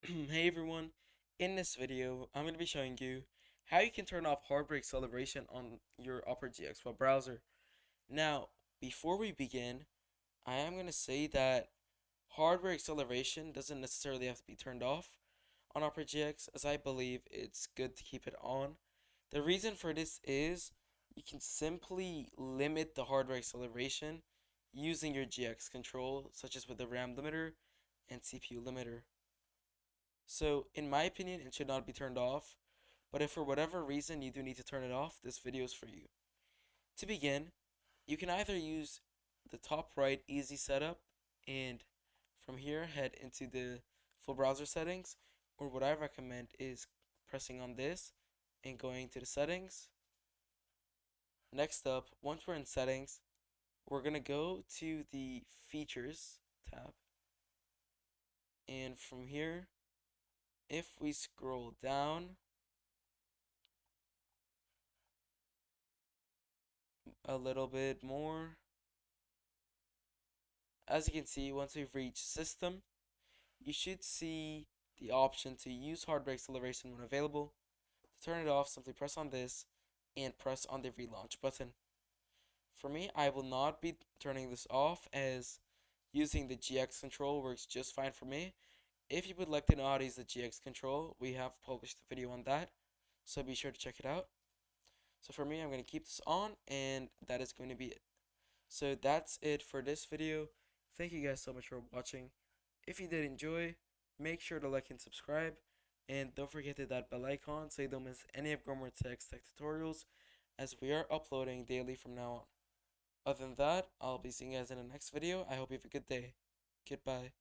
Hey everyone, in this video I'm going to be showing you how you can turn off hardware acceleration on your Opera GX web browser. Now, before we begin, I am going to say that hardware acceleration doesn't necessarily have to be turned off on Opera GX, as I believe it's good to keep it on. The reason for this is you can simply limit the hardware acceleration using your GX control, such as with the RAM limiter and CPU limiter. So, in my opinion, it should not be turned off, but if for whatever reason you do need to turn it off, this video is for you. To begin, you can either use the top right easy setup and from here head into the full browser settings, or what I recommend is pressing on this and going to the settings. Next up, once we're in settings, we're going to go to the features tab, and from here, if we scroll down a little bit more, as you can see, once we've reached system, you should see the option to use hardware acceleration when available. To turn it off, simply press on this and press on the relaunch button. For me, I will not be turning this off, as using the GX control works just fine for me. If you would like to know how to use the GX control, we have published a video on that, so be sure to check it out. So for me, I'm going to keep this on, and that is going to be it. So that's it for this video. Thank you guys so much for watching. If you did enjoy, make sure to like and subscribe. And don't forget to hit that bell icon so you don't miss any of Growmore Tech's tech tutorials, as we are uploading daily from now on. Other than that, I'll be seeing you guys in the next video. I hope you have a good day. Goodbye.